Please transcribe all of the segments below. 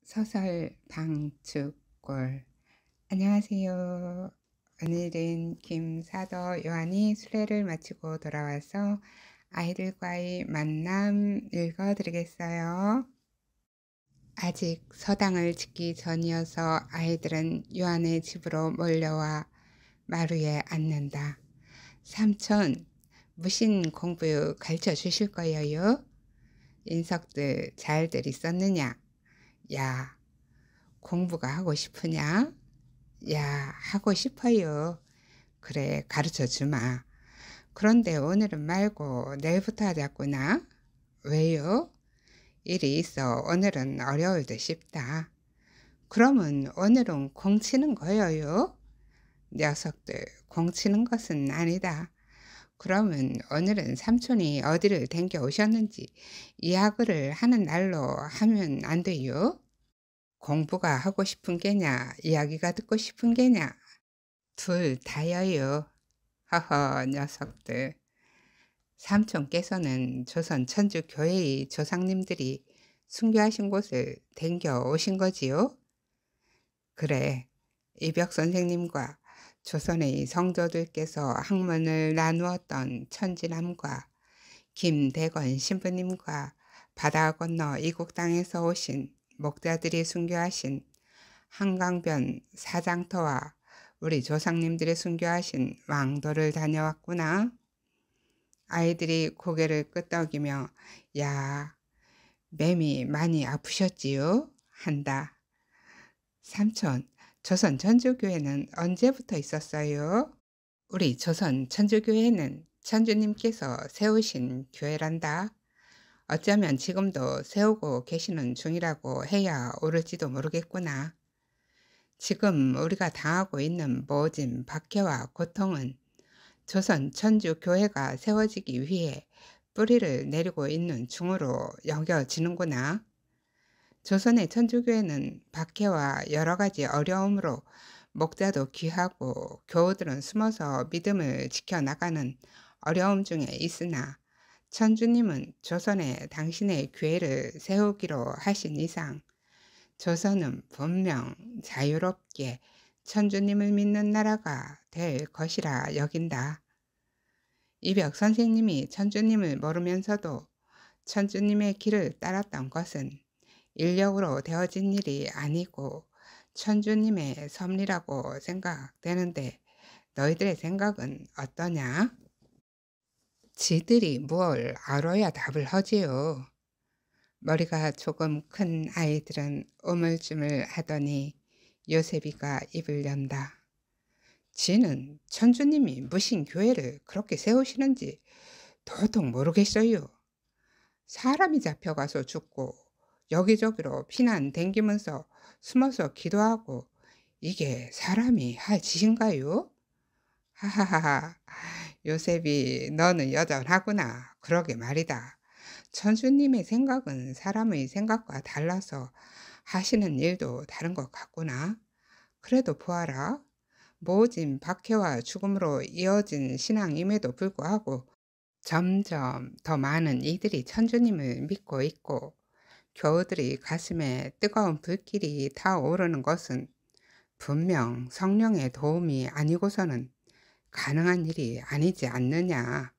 소설 방축골. 안녕하세요. 오늘은 김사도 요한이 수레를 마치고 돌아와서 아이들과의 만남 읽어드리겠어요. 아직 서당을 짓기 전이어서 아이들은 요한의 집으로 몰려와 마루에 앉는다. 삼촌, 무슨 공부 가르쳐 주실 거예요? 인석들 잘들 있었느냐? 야, 공부가 하고 싶으냐? 야, 하고 싶어요. 그래, 가르쳐 주마. 그런데 오늘은 말고 내일부터 하자꾸나. 왜요? 일이 있어. 오늘은 어려울 듯 싶다. 그러면 오늘은 공 치는 거예요? 녀석들, 공 치는 것은 아니다. 그러면 오늘은 삼촌이 어디를 댕겨 오셨는지 이야기를 하는 날로 하면 안 돼요? 공부가 하고 싶은 게냐, 이야기가 듣고 싶은 게냐, 둘 다여요. 허허, 녀석들. 삼촌께서는 조선 천주교회의 조상님들이 순교하신 곳을 댕겨 오신 거지요? 그래, 이벽 선생님과 조선의 성도들께서 학문을 나누었던 천지남과 김대건 신부님과 바다 건너 이국 땅에서 오신 목자들이 순교하신 한강변 사장터와 우리 조상님들이 순교하신 왕도를 다녀왔구나. 아이들이 고개를 끄덕이며 야, 맴이 많이 아프셨지요? 한다. 삼촌, 조선 천주교회는 언제부터 있었어요? 우리 조선 천주교회는 천주님께서 세우신 교회란다. 어쩌면 지금도 세우고 계시는 중이라고 해야 옳을지도 모르겠구나. 지금 우리가 당하고 있는 모진 박해와 고통은 조선 천주교회가 세워지기 위해 뿌리를 내리고 있는 중으로 여겨지는구나. 조선의 천주교회는 박해와 여러 가지 어려움으로 목자도 귀하고 교우들은 숨어서 믿음을 지켜나가는 어려움 중에 있으나 천주님은 조선에 당신의 교회를 세우기로 하신 이상 조선은 분명 자유롭게 천주님을 믿는 나라가 될 것이라 여긴다. 이벽 선생님이 천주님을 모르면서도 천주님의 길을 따랐던 것은 인력으로 되어진 일이 아니고 천주님의 섭리라고 생각되는데 너희들의 생각은 어떠냐? 지들이 뭘 알아야 답을 하지요. 머리가 조금 큰 아이들은 우물쭈물 하더니 요셉이가 입을 연다. 지는 천주님이 무슨 교회를 그렇게 세우시는지 도통 모르겠어요. 사람이 잡혀가서 죽고 여기저기로 피난 댕기면서 숨어서 기도하고 이게 사람이 할 짓인가요? 하하하하, 요셉이 너는 여전하구나. 그러게 말이다. 천주님의 생각은 사람의 생각과 달라서 하시는 일도 다른 것 같구나. 그래도 보아라. 모진 박해와 죽음으로 이어진 신앙임에도 불구하고 점점 더 많은 이들이 천주님을 믿고 있고 교우들이 가슴에 뜨거운 불길이 타오르는 것은 분명 성령의 도움이 아니고서는 가능한 일이 아니지 않느냐.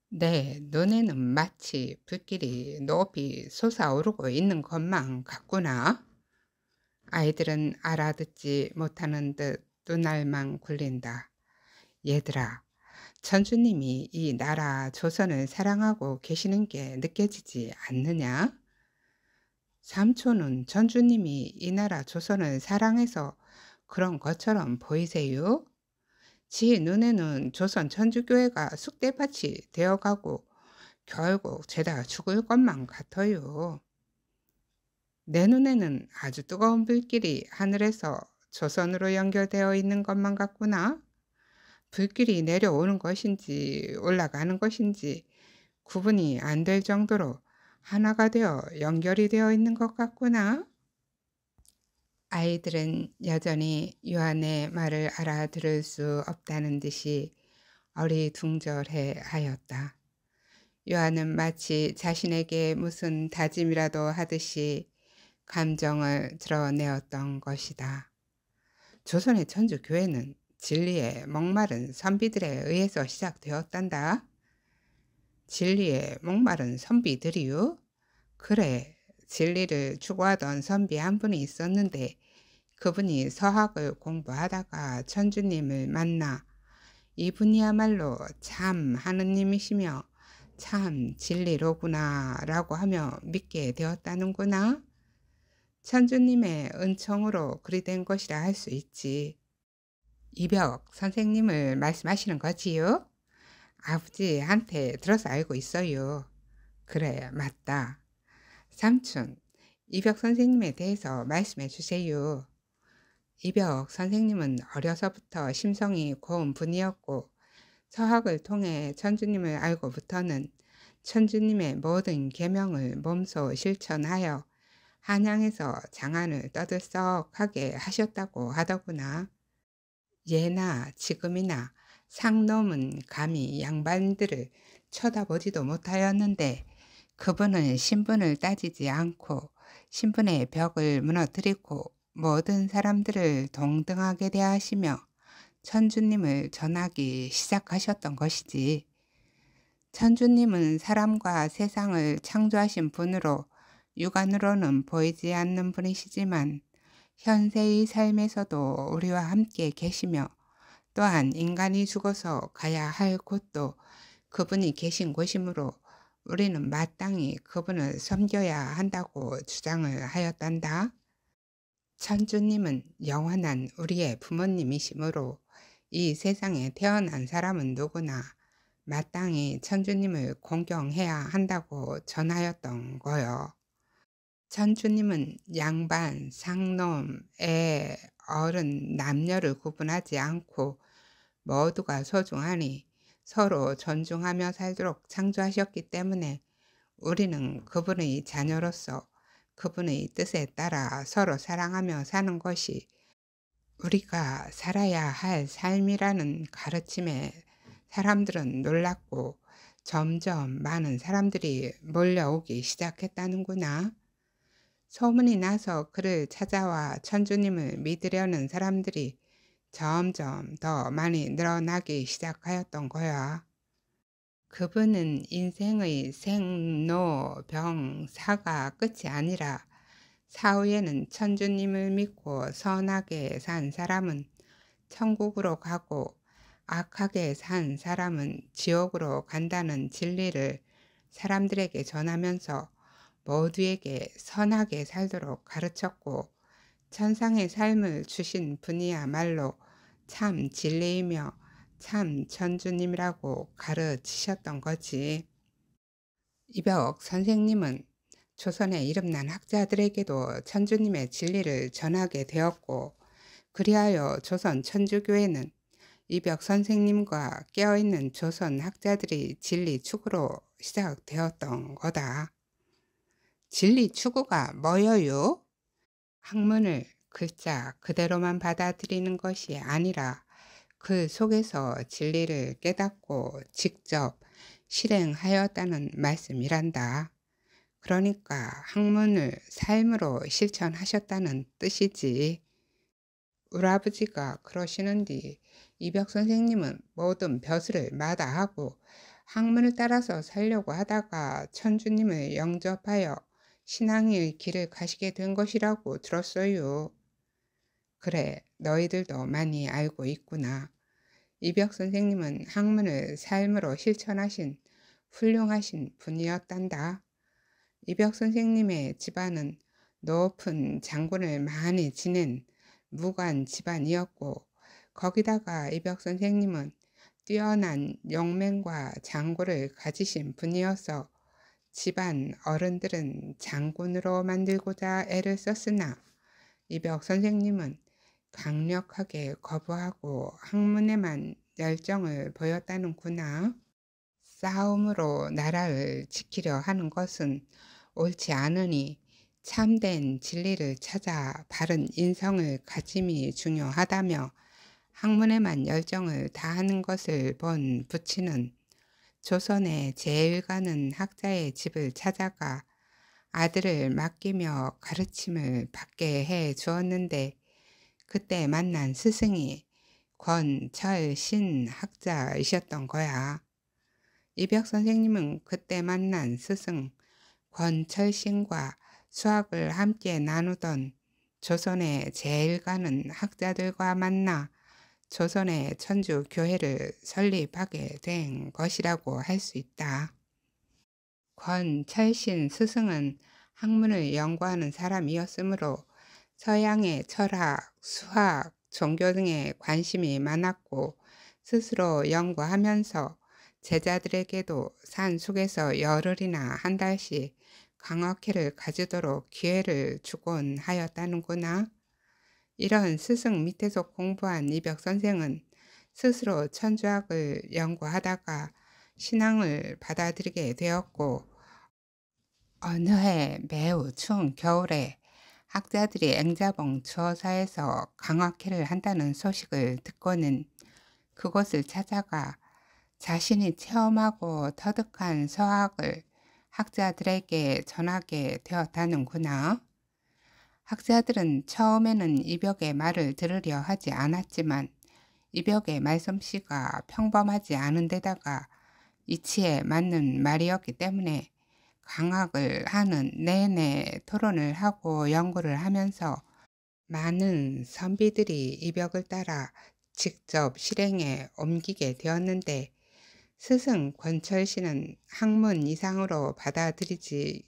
내 눈에는 마치 불길이 높이 솟아오르고 있는 것만 같구나. 아이들은 알아듣지 못하는 듯 눈알만 굴린다. 얘들아, 천주님이 이 나라 조선을 사랑하고 계시는 게 느껴지지 않느냐? 삼촌은 천주님이 이 나라 조선을 사랑해서 그런 것처럼 보이세요? 지 눈에는 조선 천주교회가 쑥대밭이 되어가고 결국 죄다 죽을 것만 같아요. 내 눈에는 아주 뜨거운 불길이 하늘에서 조선으로 연결되어 있는 것만 같구나. 불길이 내려오는 것인지 올라가는 것인지 구분이 안 될 정도로 하나가 되어 연결이 되어 있는 것 같구나. 아이들은 여전히 요한의 말을 알아들을 수 없다는 듯이 어리둥절해 하였다. 요한은 마치 자신에게 무슨 다짐이라도 하듯이 감정을 드러내었던 것이다. 조선의 천주교회는 진리에 목마른 선비들에 의해서 시작되었단다. 진리에 목마른 선비들이요? 그래, 진리를 추구하던 선비 한 분이 있었는데 그분이 서학을 공부하다가 천주님을 만나 이분이야말로 참 하느님이시며 참 진리로구나 라고 하며 믿게 되었다는구나. 천주님의 은총으로 그리 된 것이라 할 수 있지. 이벽 선생님을 말씀하시는 거지요? 아버지한테 들어서 알고 있어요. 그래, 맞다. 삼촌, 이벽 선생님에 대해서 말씀해 주세요. 이벽 선생님은 어려서부터 심성이 고운 분이었고 서학을 통해 천주님을 알고부터는 천주님의 모든 계명을 몸소 실천하여 한양에서 장안을 떠들썩하게 하셨다고 하더구나. 예나 지금이나 상놈은 감히 양반들을 쳐다보지도 못하였는데 그분은 신분을 따지지 않고 신분의 벽을 무너뜨리고 모든 사람들을 동등하게 대하시며 천주님을 전하기 시작하셨던 것이지. 천주님은 사람과 세상을 창조하신 분으로 육안으로는 보이지 않는 분이시지만 현세의 삶에서도 우리와 함께 계시며 또한 인간이 죽어서 가야 할 곳도 그분이 계신 곳이므로 우리는 마땅히 그분을 섬겨야 한다고 주장을 하였단다. 천주님은 영원한 우리의 부모님이시므로 이 세상에 태어난 사람은 누구나 마땅히 천주님을 공경해야 한다고 전하였던 거요. 천주님은 양반, 상놈, 애, 어른, 남녀를 구분하지 않고 모두가 소중하니 서로 존중하며 살도록 창조하셨기 때문에 우리는 그분의 자녀로서 그분의 뜻에 따라 서로 사랑하며 사는 것이 우리가 살아야 할 삶이라는 가르침에 사람들은 놀랐고 점점 많은 사람들이 몰려오기 시작했다는구나. 소문이 나서 그를 찾아와 천주님을 믿으려는 사람들이 점점 더 많이 늘어나기 시작하였던 거야. 그분은 인생의 생로, 병, 사가 끝이 아니라 사후에는 천주님을 믿고 선하게 산 사람은 천국으로 가고 악하게 산 사람은 지옥으로 간다는 진리를 사람들에게 전하면서 모두에게 선하게 살도록 가르쳤고 천상의 삶을 주신 분이야말로 참 진리이며 참 천주님이라고 가르치셨던 거지. 이벽 선생님은 조선의 이름난 학자들에게도 천주님의 진리를 전하게 되었고 그리하여 조선 천주교회는 이벽 선생님과 깨어있는 조선 학자들이 진리 추구로 시작되었던 거다. 진리 추구가 뭐여요? 학문을 글자 그대로만 받아들이는 것이 아니라 그 속에서 진리를 깨닫고 직접 실행하였다는 말씀이란다. 그러니까 학문을 삶으로 실천하셨다는 뜻이지. 우리 아버지가 그러시는디 이벽 선생님은 모든 벼슬을 마다하고 학문을 따라서 살려고 하다가 천주님을 영접하여 신앙의 길을 가시게 된 것이라고 들었어요. 그래, 너희들도 많이 알고 있구나. 이벽 선생님은 학문을 삶으로 실천하신 훌륭하신 분이었단다. 이벽 선생님의 집안은 높은 장군을 많이 지낸 무관 집안이었고 거기다가 이벽 선생님은 뛰어난 용맹과 장구를 가지신 분이어서 집안 어른들은 장군으로 만들고자 애를 썼으나 이벽 선생님은 강력하게 거부하고 학문에만 열정을 보였다는구나. 싸움으로 나라를 지키려 하는 것은 옳지 않으니 참된 진리를 찾아 바른 인성을 가짐이 중요하다며 학문에만 열정을 다하는 것을 본 부친은 조선의 제일 가는 학자의 집을 찾아가 아들을 맡기며 가르침을 받게 해 주었는데 그때 만난 스승이 권철신 학자이셨던 거야. 이벽 선생님은 그때 만난 스승 권철신과 수학을 함께 나누던 조선의 제일 가는 학자들과 만나 조선의 천주교회를 설립하게 된 것이라고 할 수 있다. 권철신 스승은 학문을 연구하는 사람이었으므로 서양의 철학, 수학, 종교 등에 관심이 많았고 스스로 연구하면서 제자들에게도 산속에서 열흘이나 한 달씩 강학회를 가지도록 기회를 주곤 하였다는구나. 이런 스승 밑에서 공부한 이벽 선생은 스스로 천주학을 연구하다가 신앙을 받아들이게 되었고 어느 해 매우 추운 겨울에 학자들이 앵자봉 주어사에서 강학회를 한다는 소식을 듣고는 그곳을 찾아가 자신이 체험하고 터득한 서학을 학자들에게 전하게 되었다는구나. 학자들은 처음에는 이벽의 말을 들으려 하지 않았지만 이벽의 말솜씨가 평범하지 않은 데다가 이치에 맞는 말이었기 때문에 강학을 하는 내내 토론을 하고 연구를 하면서 많은 선비들이 이벽을 따라 직접 실행에 옮기게 되었는데 스승 권철씨는 학문 이상으로 받아들이지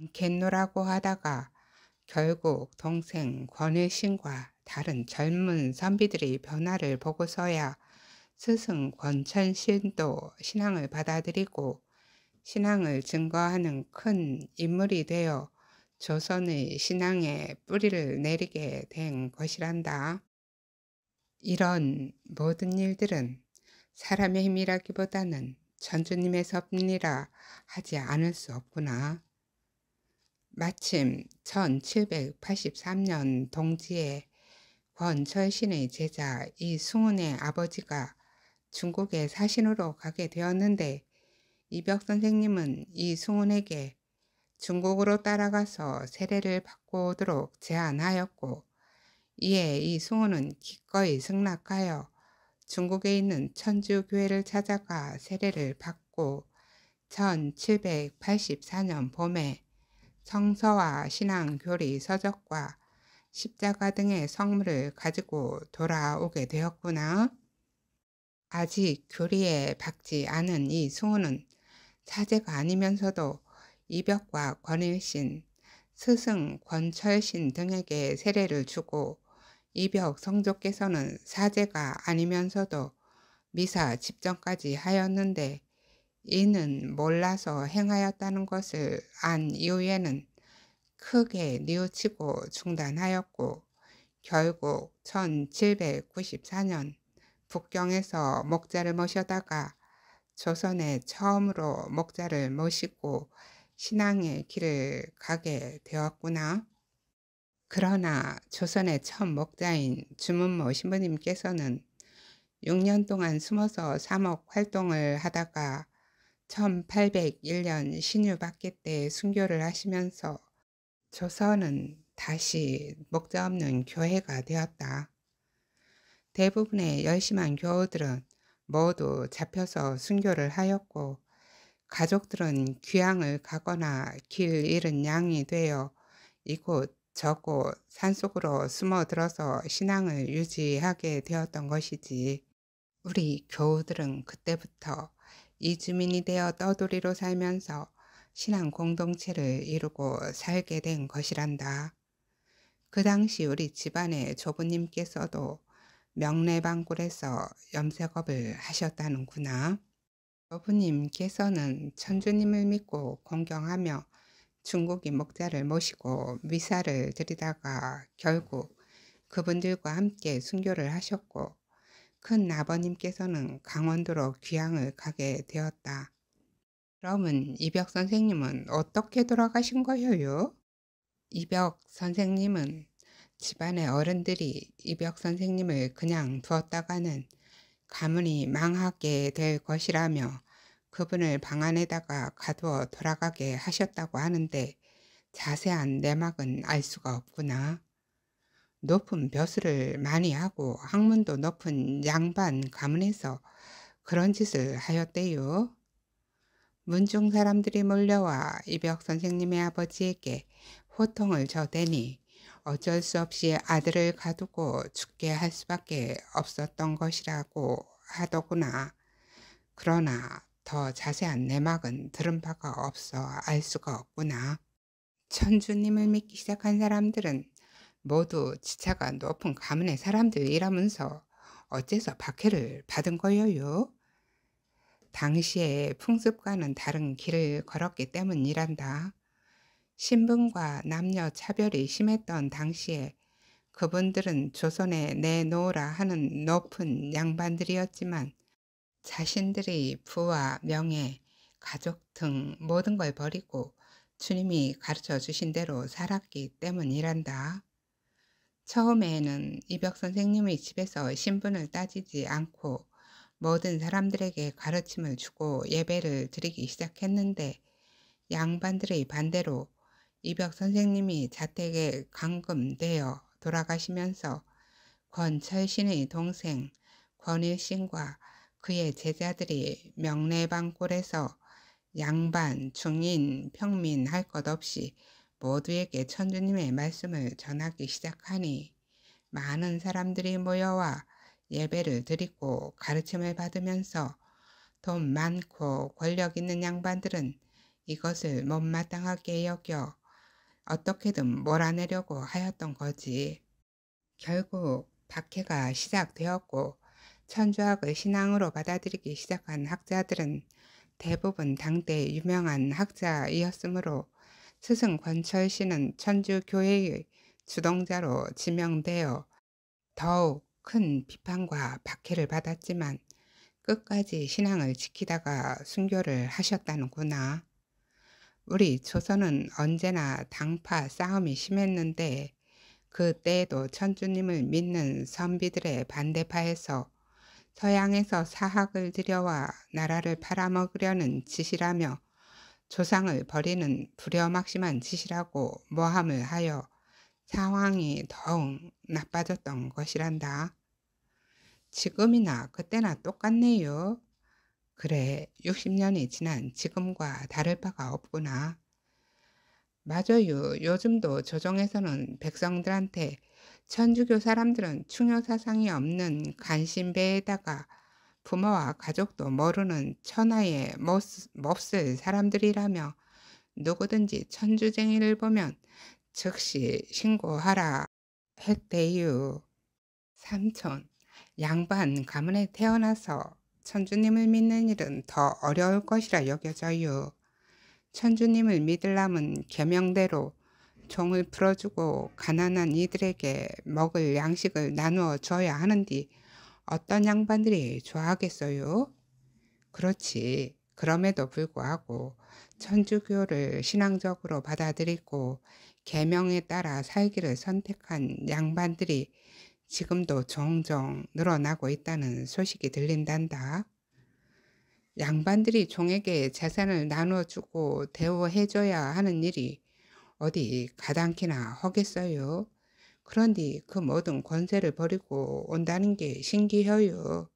않겠노라고 하다가 결국 동생 권일신과 다른 젊은 선비들의 변화를 보고서야 스승 권철신도 신앙을 받아들이고 신앙을 증거하는 큰 인물이 되어 조선의 신앙에 뿌리를 내리게 된 것이란다. 이런 모든 일들은 사람의 힘이라기보다는 천주님의 섭리라 하지 않을 수 없구나. 마침 1783년 동지에 권철신의 제자 이승훈의 아버지가 중국에 사신으로 가게 되었는데 이벽 선생님은 이승훈에게 중국으로 따라가서 세례를 받고 오도록 제안하였고 이에 이승훈은 기꺼이 승낙하여 중국에 있는 천주교회를 찾아가 세례를 받고 1784년 봄에 성서와 신앙교리 서적과 십자가 등의 성물을 가지고 돌아오게 되었구나. 아직 교리에 박지 않은 이승훈은 사제가 아니면서도 이벽과 권일신, 스승 권철신 등에게 세례를 주고 이벽 성조께서는 사제가 아니면서도 미사 집전까지 하였는데 이는 몰라서 행하였다는 것을 안 이후에는 크게 뉘우치고 중단하였고 결국 1794년 북경에서 목자를 모셔다가 조선에 처음으로 목자를 모시고 신앙의 길을 가게 되었구나. 그러나 조선의 첫 목자인 주문모 신부님께서는 6년 동안 숨어서 사목 활동을 하다가 1801년 신유박계 때 순교를 하시면서 조선은 다시 목자 없는 교회가 되었다. 대부분의 열심한 교우들은 모두 잡혀서 순교를 하였고 가족들은 귀향을 가거나 길 잃은 양이 되어 이곳 저곳 산속으로 숨어들어서 신앙을 유지하게 되었던 것이지. 우리 교우들은 그때부터 이주민이 되어 떠돌이로 살면서 신앙 공동체를 이루고 살게 된 것이란다. 그 당시 우리 집안의 조부님께서도 명례방굴에서 염색업을 하셨다는구나. 조부님께서는 천주님을 믿고 공경하며 중국인 목자를 모시고 미사를 드리다가 결국 그분들과 함께 순교를 하셨고 큰 아버님께서는 강원도로 귀향을 가게 되었다. 그러면 이벽 선생님은 어떻게 돌아가신 거예요? 이벽 선생님은 집안의 어른들이 이벽 선생님을 그냥 두었다가는 가문이 망하게 될 것이라며 그분을 방 안에다가 가두어 돌아가게 하셨다고 하는데 자세한 내막은 알 수가 없구나. 높은 벼슬을 많이 하고 학문도 높은 양반 가문에서 그런 짓을 하였대요. 문중 사람들이 몰려와 이벽 선생님의 아버지에게 호통을 저대니 어쩔 수 없이 아들을 가두고 죽게 할 수밖에 없었던 것이라고 하더구나. 그러나 더 자세한 내막은 들은 바가 없어 알 수가 없구나. 천주님을 믿기 시작한 사람들은 모두 지차가 높은 가문의 사람들이라면서 어째서 박해를 받은 거요요? 당시의 풍습과는 다른 길을 걸었기 때문이란다. 신분과 남녀 차별이 심했던 당시에 그분들은 조선에 내놓으라 하는 높은 양반들이었지만 자신들이 부와 명예, 가족 등 모든 걸 버리고 주님이 가르쳐 주신 대로 살았기 때문이란다. 처음에는 이벽 선생님의 집에서 신분을 따지지 않고 모든 사람들에게 가르침을 주고 예배를 드리기 시작했는데 양반들의 반대로 이벽 선생님이 자택에 감금되어 돌아가시면서 권철신의 동생 권일신과 그의 제자들이 명례방골에서 양반, 중인, 평민 할 것 없이 모두에게 천주님의 말씀을 전하기 시작하니 많은 사람들이 모여와 예배를 드리고 가르침을 받으면서 돈 많고 권력 있는 양반들은 이것을 못마땅하게 여겨 어떻게든 몰아내려고 하였던 거지. 결국 박해가 시작되었고 천주학을 신앙으로 받아들이기 시작한 학자들은 대부분 당대 유명한 학자이었으므로 스승 권철씨는 천주교회의 주동자로 지명되어 더욱 큰 비판과 박해를 받았지만 끝까지 신앙을 지키다가 순교를 하셨다는구나. 우리 조선은 언제나 당파 싸움이 심했는데 그때에도 천주님을 믿는 선비들의 반대파에서 서양에서 사학을 들여와 나라를 팔아먹으려는 짓이라며 조상을 버리는 불효막심한 짓이라고 모함을 하여 상황이 더욱 나빠졌던 것이란다. 지금이나 그때나 똑같네요. 그래, 60년이 지난 지금과 다를 바가 없구나. 맞아요. 요즘도 조정에서는 백성들한테 천주교 사람들은 충효 사상이 없는 간신배에다가 부모와 가족도 모르는 천하의 몹쓸 사람들이라며 누구든지 천주쟁이를 보면 즉시 신고하라 했대요. 삼촌, 양반 가문에 태어나서 천주님을 믿는 일은 더 어려울 것이라 여겨져요. 천주님을 믿으려면 계명대로 종을 풀어주고 가난한 이들에게 먹을 양식을 나누어 줘야 하는디 어떤 양반들이 좋아하겠어요? 그렇지. 그럼에도 불구하고 천주교를 신앙적으로 받아들이고 계명에 따라 살기를 선택한 양반들이 지금도 종종 늘어나고 있다는 소식이 들린단다. 양반들이 종에게 재산을 나눠주고 대우해줘야 하는 일이 어디 가당키나 하겠어요. 그런데 그 모든 권세를 버리고 온다는 게 신기해요.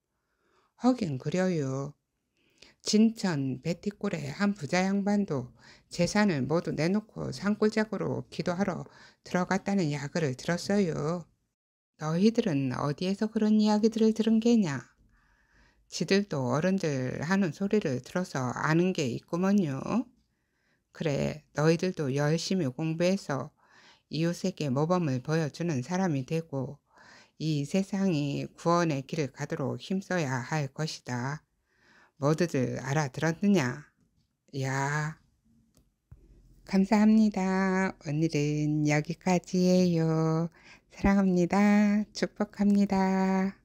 하긴 그려요. 진천 베티골의 한 부자 양반도 재산을 모두 내놓고 산골짜기로 기도하러 들어갔다는 이야기를 들었어요. 너희들은 어디에서 그런 이야기들을 들은 게냐? 지들도 어른들 하는 소리를 들어서 아는 게 있구먼요. 그래, 너희들도 열심히 공부해서 이웃에게 모범을 보여주는 사람이 되고 이 세상이 구원의 길을 가도록 힘써야 할 것이다. 모두들 알아들었느냐? 야, 감사합니다. 오늘은 여기까지예요. 사랑합니다. 축복합니다.